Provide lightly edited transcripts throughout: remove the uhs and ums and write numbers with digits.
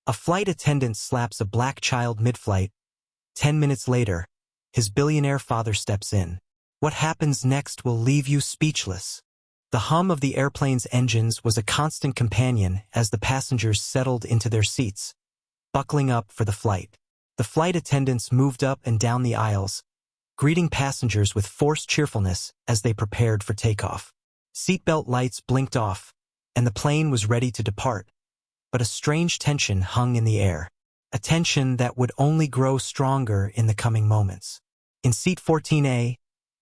A flight attendant slaps a black child mid-flight. 10 minutes later, his billionaire father steps in. What happens next will leave you speechless. The hum of the airplane's engines was a constant companion as the passengers settled into their seats, buckling up for the flight. The flight attendants moved up and down the aisles, greeting passengers with forced cheerfulness as they prepared for takeoff. Seatbelt lights blinked off, and the plane was ready to depart. But a strange tension hung in the air, a tension that would only grow stronger in the coming moments. In seat 14A,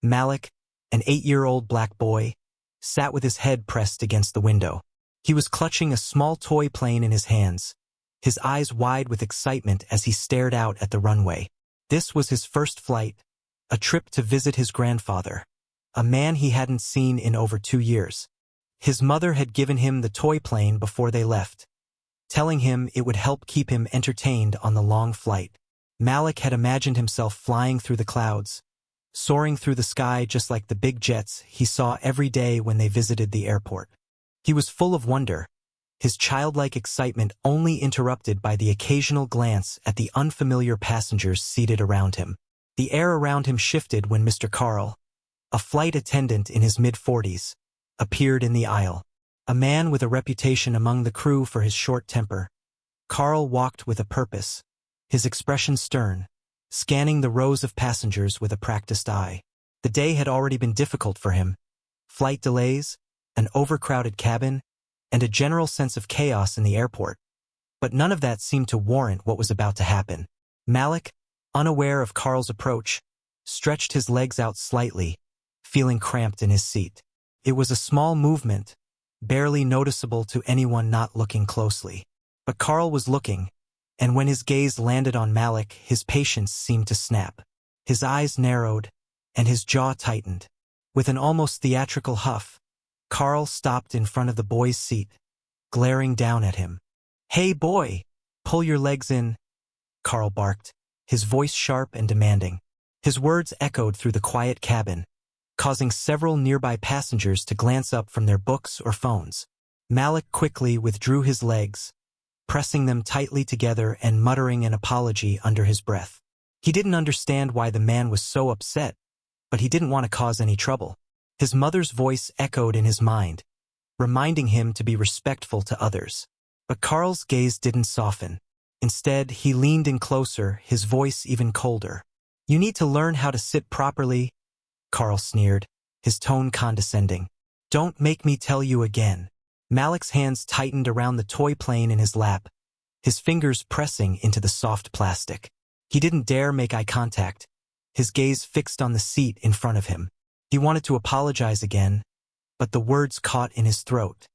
Malik, an 8-year-old black boy, sat with his head pressed against the window. He was clutching a small toy plane in his hands, his eyes wide with excitement as he stared out at the runway. This was his first flight, a trip to visit his grandfather, a man he hadn't seen in over 2 years. His mother had given him the toy plane before they left, telling him it would help keep him entertained on the long flight. Malik had imagined himself flying through the clouds, soaring through the sky just like the big jets he saw every day when they visited the airport. He was full of wonder, his childlike excitement only interrupted by the occasional glance at the unfamiliar passengers seated around him. The air around him shifted when Mr. Carl, a flight attendant in his mid-40s, appeared in the aisle. A man with a reputation among the crew for his short temper, Carl walked with a purpose, his expression stern, scanning the rows of passengers with a practiced eye. The day had already been difficult for him. Flight delays, an overcrowded cabin, and a general sense of chaos in the airport. But none of that seemed to warrant what was about to happen. Malik, unaware of Carl's approach, stretched his legs out slightly, feeling cramped in his seat. It was a small movement, barely noticeable to anyone not looking closely. But Carl was looking, and when his gaze landed on Malik, his patience seemed to snap. His eyes narrowed, and his jaw tightened. With an almost theatrical huff, Carl stopped in front of the boy's seat, glaring down at him. "Hey boy, pull your legs in," Carl barked, his voice sharp and demanding. His words echoed through the quiet cabin, causing several nearby passengers to glance up from their books or phones. Malik quickly withdrew his legs, pressing them tightly together and muttering an apology under his breath. He didn't understand why the man was so upset, but he didn't want to cause any trouble. His mother's voice echoed in his mind, reminding him to be respectful to others. But Carl's gaze didn't soften. Instead, he leaned in closer, his voice even colder. "You need to learn how to sit properly," Carl sneered, his tone condescending. "Don't make me tell you again." Malik's hands tightened around the toy plane in his lap, his fingers pressing into the soft plastic. He didn't dare make eye contact, his gaze fixed on the seat in front of him. He wanted to apologize again, but the words caught in his throat.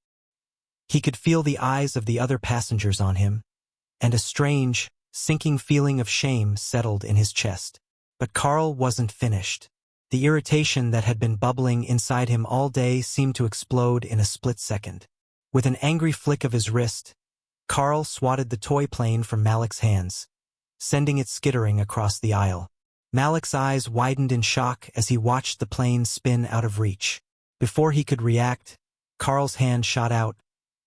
He could feel the eyes of the other passengers on him, and a strange, sinking feeling of shame settled in his chest. But Carl wasn't finished. The irritation that had been bubbling inside him all day seemed to explode in a split second. With an angry flick of his wrist, Carl swatted the toy plane from Malik's hands, sending it skittering across the aisle. Malik's eyes widened in shock as he watched the plane spin out of reach. Before he could react, Carl's hand shot out,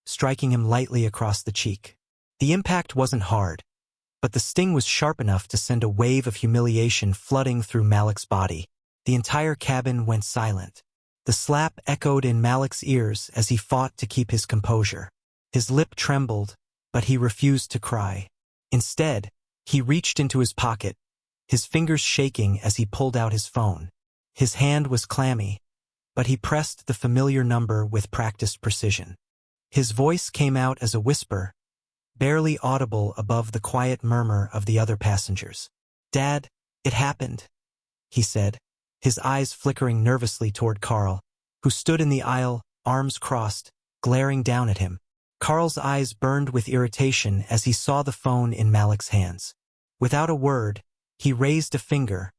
striking him lightly across the cheek. The impact wasn't hard, but the sting was sharp enough to send a wave of humiliation flooding through Malik's body. The entire cabin went silent. The slap echoed in Malik's ears as he fought to keep his composure. His lip trembled, but he refused to cry. Instead, he reached into his pocket, his fingers shaking as he pulled out his phone. His hand was clammy, but he pressed the familiar number with practiced precision. His voice came out as a whisper, barely audible above the quiet murmur of the other passengers. "Dad, it happened," he said, his eyes flickering nervously toward Carl, who stood in the aisle, arms crossed, glaring down at him. Carl's eyes burned with irritation as he saw the phone in Malik's hands. Without a word, he raised a finger,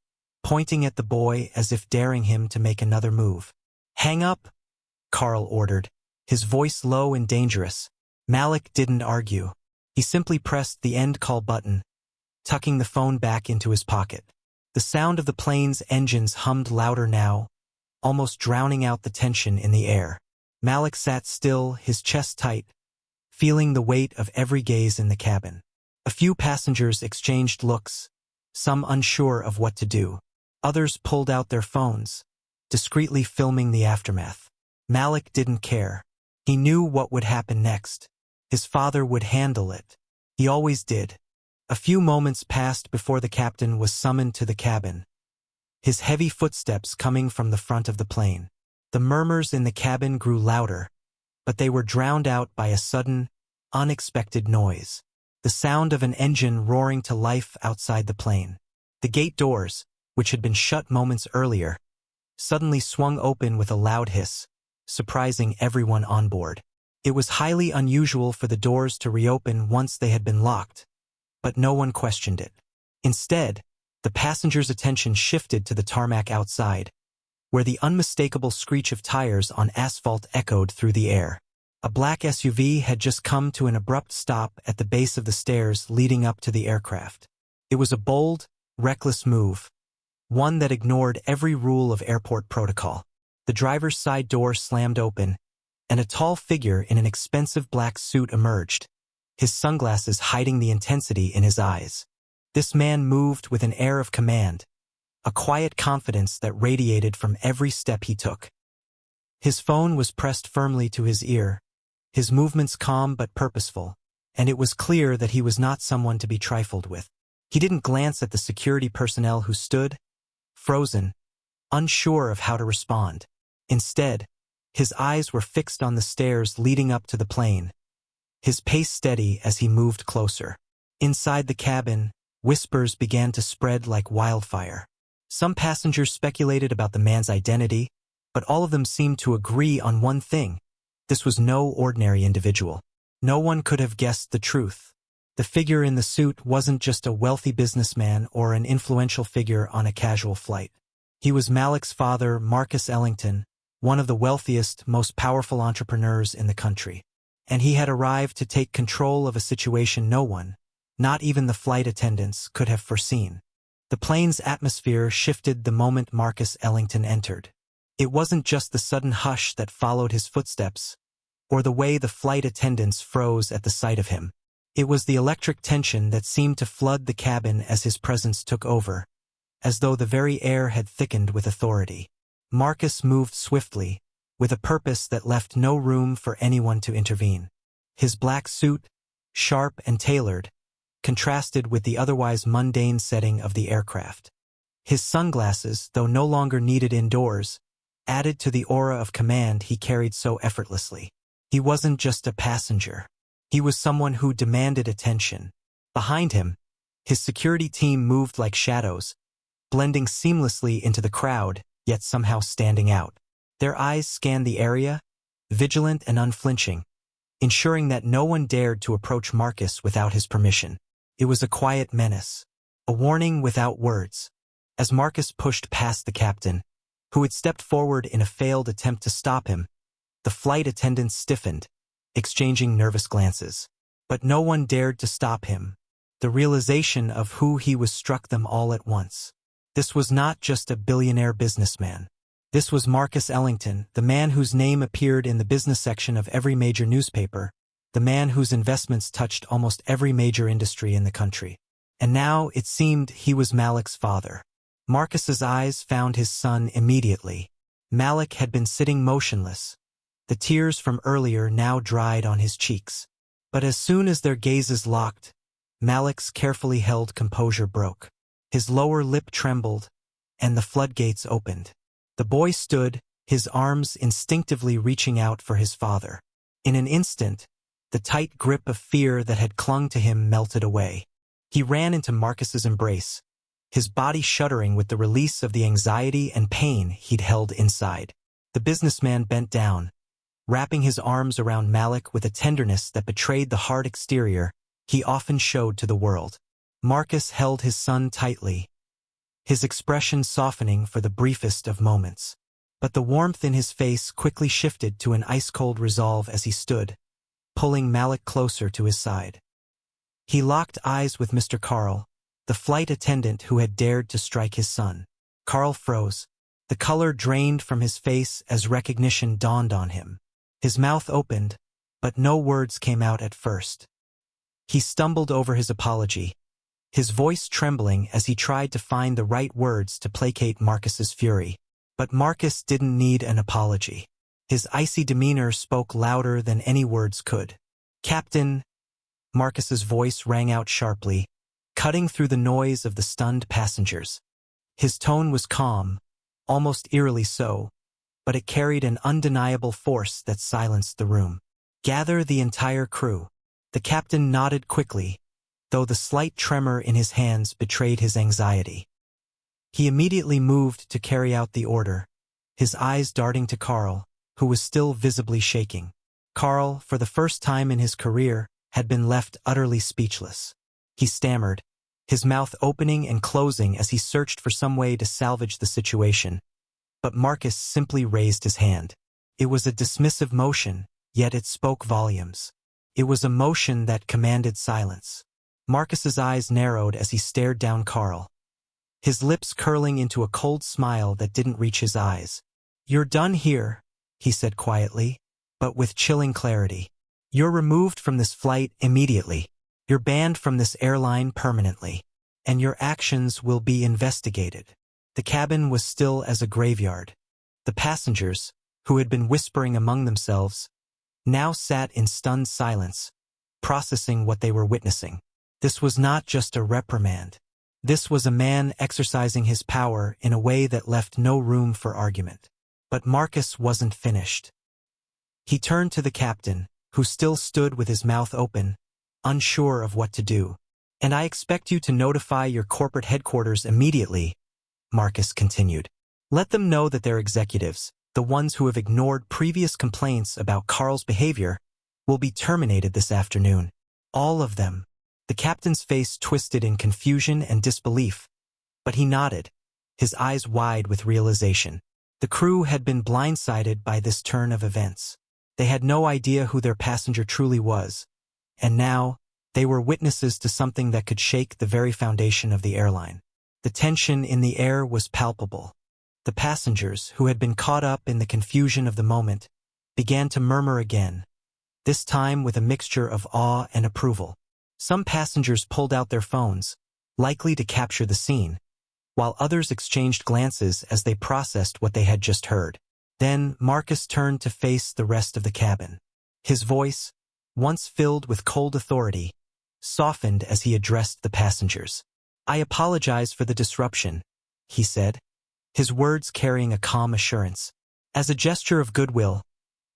pointing at the boy as if daring him to make another move. "Hang up," Carl ordered, his voice low and dangerous. Malik didn't argue. He simply pressed the end call button, tucking the phone back into his pocket. The sound of the plane's engines hummed louder now, almost drowning out the tension in the air. Malik sat still, his chest tight, feeling the weight of every gaze in the cabin. A few passengers exchanged looks, some unsure of what to do. Others pulled out their phones, discreetly filming the aftermath. Malik didn't care. He knew what would happen next. His father would handle it. He always did. A few moments passed before the captain was summoned to the cabin, his heavy footsteps coming from the front of the plane. The murmurs in the cabin grew louder, but they were drowned out by a sudden, unexpected noise. The sound of an engine roaring to life outside the plane. The gate doors, which had been shut moments earlier, suddenly swung open with a loud hiss, surprising everyone on board. It was highly unusual for the doors to reopen once they had been locked, but no one questioned it. Instead, the passengers' attention shifted to the tarmac outside, where the unmistakable screech of tires on asphalt echoed through the air. A black SUV had just come to an abrupt stop at the base of the stairs leading up to the aircraft. It was a bold, reckless move, one that ignored every rule of airport protocol. The driver's side door slammed open, and a tall figure in an expensive black suit emerged, his sunglasses hiding the intensity in his eyes. This man moved with an air of command, a quiet confidence that radiated from every step he took. His phone was pressed firmly to his ear, his movements calm but purposeful, and it was clear that he was not someone to be trifled with. He didn't glance at the security personnel who stood, frozen, unsure of how to respond. Instead, his eyes were fixed on the stairs leading up to the plane, his pace steady as he moved closer. Inside the cabin, whispers began to spread like wildfire. Some passengers speculated about the man's identity, but all of them seemed to agree on one thing. This was no ordinary individual. No one could have guessed the truth. The figure in the suit wasn't just a wealthy businessman or an influential figure on a casual flight. He was Malik's father, Marcus Ellington, one of the wealthiest, most powerful entrepreneurs in the country. And he had arrived to take control of a situation no one, not even the flight attendants, could have foreseen. The plane's atmosphere shifted the moment Marcus Ellington entered. It wasn't just the sudden hush that followed his footsteps, or the way the flight attendants froze at the sight of him. It was the electric tension that seemed to flood the cabin as his presence took over, as though the very air had thickened with authority. Marcus moved swiftly, with a purpose that left no room for anyone to intervene. His black suit, sharp and tailored, contrasted with the otherwise mundane setting of the aircraft. His sunglasses, though no longer needed indoors, added to the aura of command he carried so effortlessly. He wasn't just a passenger. He was someone who demanded attention. Behind him, his security team moved like shadows, blending seamlessly into the crowd, yet somehow standing out. Their eyes scanned the area, vigilant and unflinching, ensuring that no one dared to approach Marcus without his permission. It was a quiet menace, a warning without words. As Marcus pushed past the captain, who had stepped forward in a failed attempt to stop him, the flight attendants stiffened, exchanging nervous glances. But no one dared to stop him. The realization of who he was struck them all at once. This was not just a billionaire businessman. This was Marcus Ellington, the man whose name appeared in the business section of every major newspaper, the man whose investments touched almost every major industry in the country. And now it seemed he was Malik's father. Marcus's eyes found his son immediately. Malik had been sitting motionless, the tears from earlier now dried on his cheeks. But as soon as their gazes locked, Malik's carefully held composure broke. His lower lip trembled, and the floodgates opened. The boy stood, his arms instinctively reaching out for his father. In an instant, the tight grip of fear that had clung to him melted away. He ran into Marcus's embrace, his body shuddering with the release of the anxiety and pain he'd held inside. The businessman bent down, wrapping his arms around Malik with a tenderness that betrayed the hard exterior he often showed to the world. Marcus held his son tightly, his expression softening for the briefest of moments. But the warmth in his face quickly shifted to an ice-cold resolve as he stood, pulling Malik closer to his side. He locked eyes with Mr. Carl, the flight attendant who had dared to strike his son. Carl froze. The color drained from his face as recognition dawned on him. His mouth opened, but no words came out at first. He stumbled over his apology, his voice trembling as he tried to find the right words to placate Marcus's fury. But Marcus didn't need an apology. His icy demeanor spoke louder than any words could. "Captain," Marcus's voice rang out sharply, cutting through the noise of the stunned passengers. His tone was calm, almost eerily so, but it carried an undeniable force that silenced the room. "Gather the entire crew." The captain nodded quickly, though the slight tremor in his hands betrayed his anxiety. He immediately moved to carry out the order, his eyes darting to Carl, who was still visibly shaking. Carl, for the first time in his career, had been left utterly speechless. He stammered, his mouth opening and closing as he searched for some way to salvage the situation. But Marcus simply raised his hand. It was a dismissive motion, yet it spoke volumes. It was a motion that commanded silence. Marcus's eyes narrowed as he stared down Carl, his lips curling into a cold smile that didn't reach his eyes. "You're done here," he said quietly, but with chilling clarity. "You're removed from this flight immediately. You're banned from this airline permanently. And your actions will be investigated." The cabin was still as a graveyard. The passengers, who had been whispering among themselves, now sat in stunned silence, processing what they were witnessing. This was not just a reprimand. This was a man exercising his power in a way that left no room for argument. But Marcus wasn't finished. He turned to the captain, who still stood with his mouth open, unsure of what to do. "And I expect you to notify your corporate headquarters immediately," Marcus continued. "Let them know that their executives, the ones who have ignored previous complaints about Carl's behavior, will be terminated this afternoon. All of them." The captain's face twisted in confusion and disbelief, but he nodded, his eyes wide with realization. The crew had been blindsided by this turn of events. They had no idea who their passenger truly was, and now they were witnesses to something that could shake the very foundation of the airline. The tension in the air was palpable. The passengers, who had been caught up in the confusion of the moment, began to murmur again, this time with a mixture of awe and approval. Some passengers pulled out their phones, likely to capture the scene, while others exchanged glances as they processed what they had just heard. Then Marcus turned to face the rest of the cabin. His voice, once filled with cold authority, softened as he addressed the passengers. "I apologize for the disruption," he said, his words carrying a calm assurance. "As a gesture of goodwill,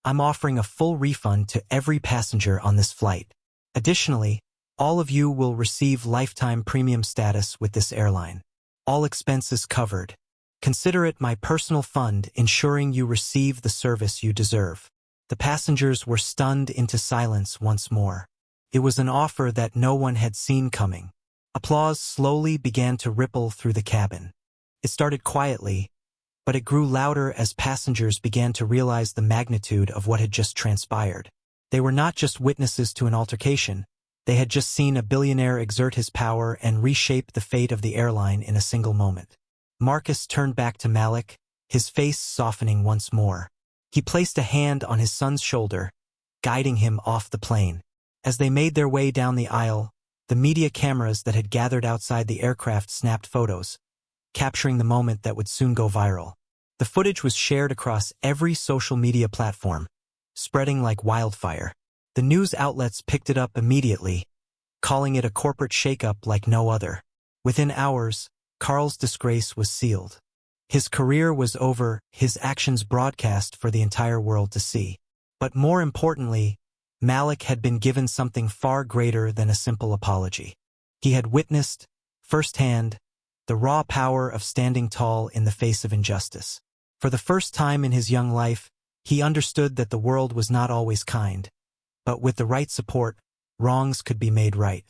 I'm offering a full refund to every passenger on this flight. Additionally, all of you will receive lifetime premium status with this airline. All expenses covered. Consider it my personal fund ensuring you receive the service you deserve." The passengers were stunned into silence once more. It was an offer that no one had seen coming. Applause slowly began to ripple through the cabin. It started quietly, but it grew louder as passengers began to realize the magnitude of what had just transpired. They were not just witnesses to an altercation. They had just seen a billionaire exert his power and reshape the fate of the airline in a single moment. Marcus turned back to Malik, his face softening once more. He placed a hand on his son's shoulder, guiding him off the plane. As they made their way down the aisle, the media cameras that had gathered outside the aircraft snapped photos, capturing the moment that would soon go viral. The footage was shared across every social media platform, spreading like wildfire. The news outlets picked it up immediately, calling it a corporate shakeup like no other. Within hours, Carl's disgrace was sealed. His career was over, his actions broadcast for the entire world to see. But more importantly, Malik had been given something far greater than a simple apology. He had witnessed, firsthand, the raw power of standing tall in the face of injustice. For the first time in his young life, he understood that the world was not always kind. But with the right support, wrongs could be made right.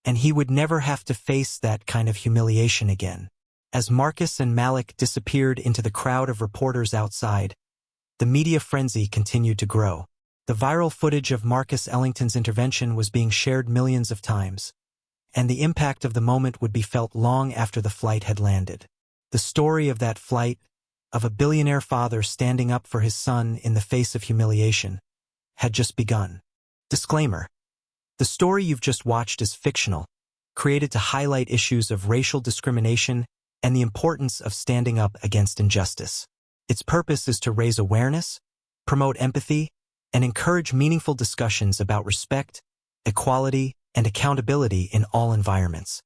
And he would never have to face that kind of humiliation again. As Marcus and Malik disappeared into the crowd of reporters outside, the media frenzy continued to grow. The viral footage of Marcus Ellington's intervention was being shared millions of times, and the impact of the moment would be felt long after the flight had landed. The story of that flight, of a billionaire father standing up for his son in the face of humiliation, had just begun. Disclaimer: The story you've just watched is fictional, created to highlight issues of racial discrimination and the importance of standing up against injustice. Its purpose is to raise awareness, promote empathy, and encourage meaningful discussions about respect, equality, and accountability in all environments.